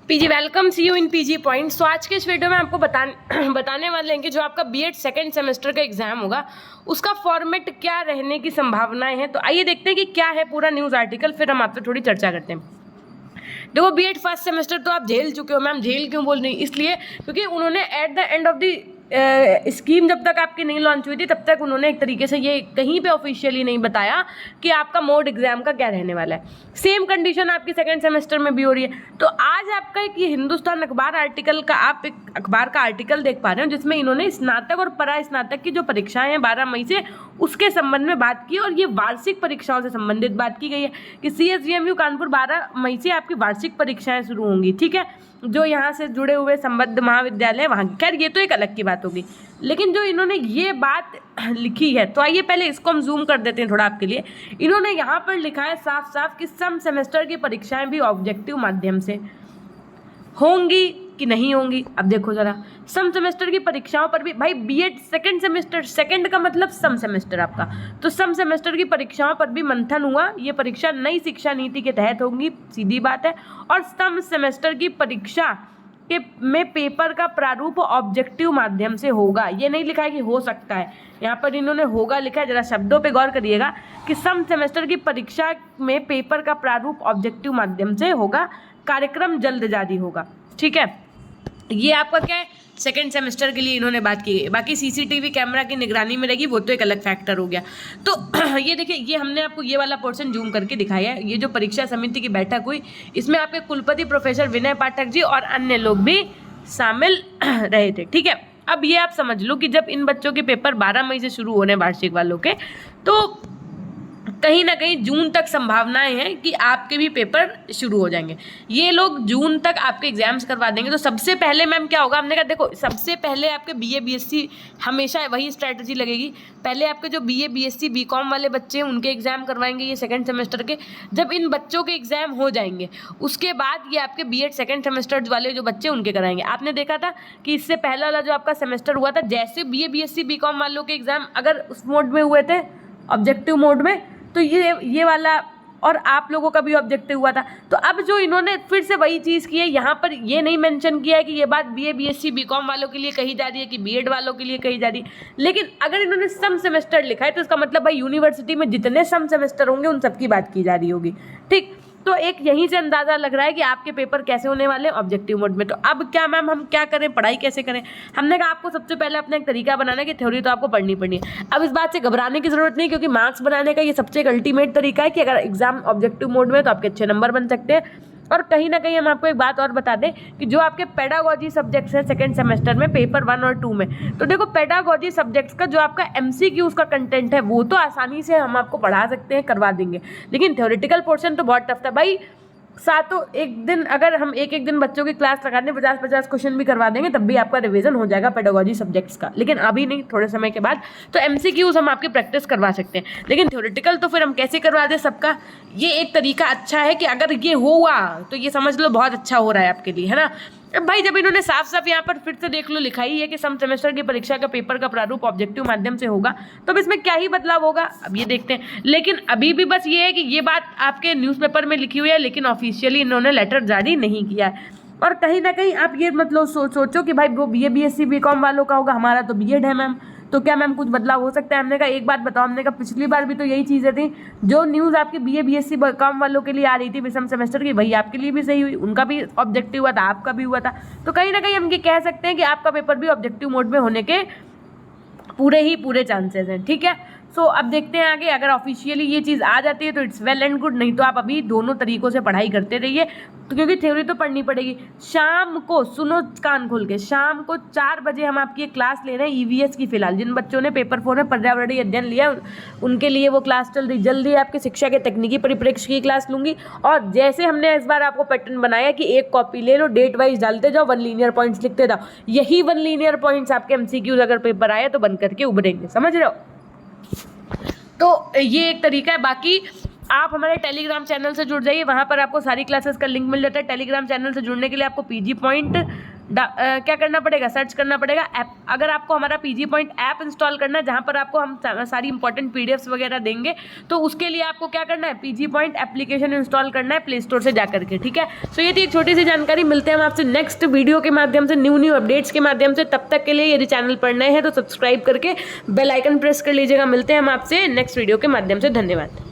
PG welcome see you in PG point. तो आज के इस वीडियो में आपको बताने वाले हैं कि जो आपका बीएड सेकंड सेमेस्टर का एग्जाम होगा उसका फॉर्मेट क्या रहने की संभावनाएं हैं। तो आइए देखते हैं कि क्या है पूरा न्यूज़ आर्टिकल, फिर हम आपसे थोड़ी चर्चा करते हैं। देखो, बीएड फर्स्ट सेमेस्टर तो आप झेल चुके हो। मैम झेल क्यों बोल रही, इसलिए क्योंकि उन्होंने at the end of the scheme जब तक आपकी नहीं लॉन्च हुई थी तब तक उन्होंने एक तरीके से ये कहीं पे ऑफिशियली नहीं बताया कि आपका मोड एग्जाम का क्या रहने वाला है। सेम कंडीशन आपकी सेकंड सेमेस्टर में भी हो रही है। तो आज आपका एक ये हिंदुस्तान अखबार आर्टिकल का, आप एक अखबार का आर्टिकल देख पा रहे हो जिसमें इन्होंने स्नातक और परा स्नातक की जो परीक्षाएं हैं 12 मई से, उसके संबंध में बात की। और ये वार्षिक परीक्षाओं से संबंधित बात की गई है कि CSVMU कानपुर 12 मई से आपकी वार्षिक परीक्षाएं शुरू होंगी। ठीक है, जो यहाँ से जुड़े हुए संबद्ध महाविद्यालय वहाँ की, खैर ये तो एक अलग की बात होगी। लेकिन जो इन्होंने ये बात लिखी है, तो आइए पहले इसको हम जूम कर देते हैं थोड़ा आपके लिए। इन्होंने यहाँ पर लिखा है साफ साफ कि सम सेमेस्टर की परीक्षाएं भी ऑब्जेक्टिव माध्यम से होंगी कि नहीं होंगी। अब देखो जरा, सम सेमेस्टर की परीक्षाओं पर भी, भाई बीएड सेकंड सेमेस्टर, सेकंड का मतलब सम सेमेस्टर आपका, तो सम सेमेस्टर की परीक्षाओं पर भी मंथन हुआ। ये परीक्षा नई शिक्षा नीति के तहत होंगी, सीधी बात है। और सम सेमेस्टर की परीक्षा के में पेपर का प्रारूप ऑब्जेक्टिव माध्यम से होगा। ये नहीं लिखा है कि हो सकता है, यहाँ पर इन्होंने होगा लिखा है। जरा शब्दों पे गौर करिएगा कि सम सेमेस्टर की परीक्षा में पेपर का प्रारूप ऑब्जेक्टिव माध्यम से होगा, कार्यक्रम जल्द जारी होगा। ठीक है, ये आपका क्या है, सेकेंड सेमेस्टर के लिए इन्होंने बात की है। बाकी CCTV कैमरा की निगरानी में रहेगी, वो तो एक अलग फैक्टर हो गया। तो ये देखिए, ये हमने आपको ये वाला पोर्शन जूम करके दिखाया है। ये जो परीक्षा समिति की बैठक हुई, इसमें आपके कुलपति प्रोफेसर विनय पाठक जी और अन्य लोग भी शामिल रहे थे। ठीक है, अब ये आप समझ लो कि जब इन बच्चों के पेपर 12 मई से शुरू होने वार्षिक वालों के, तो कहीं ना कहीं जून तक संभावनाएं हैं कि आपके भी पेपर शुरू हो जाएंगे। ये लोग जून तक आपके एग्जाम्स करवा देंगे। तो सबसे पहले मैम क्या होगा, हमने कहा देखो, सबसे पहले आपके BA BSc हमेशा वही स्ट्रैटेजी लगेगी। पहले आपके जो BA BSc BCom वाले बच्चे हैं उनके एग्जाम करवाएंगे ये सेकंड सेमेस्टर के। जब इन बच्चों के एग्जाम हो जाएंगे उसके बाद ये आपके BEd सेकंड सेमेस्टर वाले जो बच्चे उनके कराएंगे। आपने देखा था कि इससे पहला वाला जो आपका सेमेस्टर हुआ था, जैसे BA BSc BCom वालों के एग्जाम अगर उस मोड में हुए थे, ऑब्जेक्टिव मोड में, तो ये वाला और आप लोगों का भी ऑब्जेक्टिव हुआ था। तो अब जो इन्होंने फिर से वही चीज़ की है, यहाँ पर ये नहीं मेंशन किया है कि ये बात BA BSc BCom वालों के लिए कही जा रही है कि BEd वालों के लिए कही जा रही है। लेकिन अगर इन्होंने सम सेमेस्टर लिखा है तो इसका मतलब भाई यूनिवर्सिटी में जितने सम सेमेस्टर होंगे उन सबकी बात की जा रही होगी। ठीक, तो एक यहीं से अंदाज़ा लग रहा है कि आपके पेपर कैसे होने वाले हैं, ऑब्जेक्टिव मोड में। तो अब क्या मैम, हम क्या करें, पढ़ाई कैसे करें? हमने कहा आपको सबसे पहले अपना एक तरीका बनाना है कि थ्योरी तो आपको पढ़नी पड़नी है। अब इस बात से घबराने की जरूरत नहीं, क्योंकि मार्क्स बनाने का ये सबसे एक अल्टीमेट तरीका है कि अगर एग्जाम ऑब्जेक्टिव मोड में है तो आपके अच्छे नंबर बन सकते हैं। और कहीं ना कहीं हम आपको एक बात और बता दें कि जो आपके पेडागोजी सब्जेक्ट्स हैं सेकंड सेमेस्टर में पेपर 1 और 2 में, तो देखो पेडागोजी सब्जेक्ट्स का जो आपका MCQ का कंटेंट है वो तो आसानी से हम आपको पढ़ा सकते हैं, करवा देंगे। लेकिन थ्योरेटिकल पोर्शन तो बहुत टफ था भाई। सातों एक दिन अगर हम एक दिन बच्चों की क्लास लगा दें, 50-50 क्वेश्चन भी करवा देंगे, तब भी आपका रिवीजन हो जाएगा पेडागोजी सब्जेक्ट्स का। लेकिन अभी नहीं, थोड़े समय के बाद। तो MCQs हम आपकी प्रैक्टिस करवा सकते हैं, लेकिन थ्योरेटिकल तो फिर हम कैसे करवा दें सबका। ये एक तरीका अच्छा है कि अगर ये हुआ तो ये समझ लो बहुत अच्छा हो रहा है आपके लिए, है ना। अब भाई जब इन्होंने साफ साफ यहाँ पर फिर से देख लो लिखा ही है कि सम सेमेस्टर की परीक्षा का पेपर का प्रारूप ऑब्जेक्टिव माध्यम से होगा, तो अब इसमें क्या ही बदलाव होगा, अब ये देखते हैं। लेकिन अभी भी बस ये है कि ये बात आपके न्यूज़पेपर में लिखी हुई है, लेकिन ऑफिशियली इन्होंने लेटर जारी नहीं किया है। और कहीं ना कहीं आप ये मतलब सोचो कि भाई वो BA BSc BCom वालों का होगा, हमारा तो BEd है मैम, तो क्या मैम कुछ बदलाव हो सकता है? हमने कहा एक बात बताओ, हमने कहा पिछली बार भी तो यही चीज़ें थी। जो न्यूज़ आपकी BA BSc BCom वालों के लिए आ रही थी सम सेमेस्टर की, वही आपके लिए भी सही हुई। उनका भी ऑब्जेक्टिव हुआ था, आपका भी हुआ था। तो कहीं ना कहीं हम ये कह सकते हैं कि आपका पेपर भी ऑब्जेक्टिव मोड में होने के पूरे चांसेस हैं। ठीक है, सो अब देखते हैं आगे। अगर ऑफिशियली ये चीज़ आ जाती है तो इट्स वेल एंड गुड, नहीं तो आप अभी दोनों तरीकों से पढ़ाई करते रहिए, तो क्योंकि थ्योरी तो पढ़नी पड़ेगी। शाम को सुनो कान खोल के, शाम को 4 बजे हम आपकी एक क्लास ले रहे हैं EVS की। फिलहाल जिन बच्चों ने पेपर 4 में पर्यावरणीय अध्ययन लिया उनके लिए वो क्लास चल रही। जल्दी आपकी शिक्षा के तकनीकी परिप्रेक्ष्य की क्लास लूँगी। और जैसे हमने इस बार आपको पैटर्न बनाया कि एक कॉपी ले लो, डेट वाइज डालते जाओ, 1 लीनियर पॉइंट्स लिखते जाओ। यही 1 लीनियर पॉइंट्स आपके MCQs अगर पेपर आए तो बन करके उभरेंगे, समझ रहे हो। तो ये एक तरीका है। बाकी आप हमारे टेलीग्राम चैनल से जुड़ जाइए, वहाँ पर आपको सारी क्लासेस का लिंक मिल जाता है। टेलीग्राम चैनल से जुड़ने के लिए आपको क्या करना पड़ेगा, सर्च करना पड़ेगा ऐप। अगर आपको हमारा पीजी पॉइंट ऐप इंस्टॉल करना है, जहाँ पर आपको हम सारी इंपॉर्टेंट पीडीएफ्स वगैरह देंगे, तो उसके लिए आपको क्या करना है, पीजी पॉइंट एप्लीकेशन इंस्टॉल करना है प्ले स्टोर से जाकर के, ठीक है। सो ये थी एक छोटी सी जानकारी। मिलते हैं हम आपसे नेक्स्ट वीडियो के माध्यम से, न्यू अपडेट्स के माध्यम से। तब तक के लिए यदि चैनल पर नए हैं तो सब्सक्राइब करके बेल आइकन प्रेस कर लीजिएगा। मिलते हैं हम आपसे नेक्स्ट वीडियो के माध्यम से। धन्यवाद।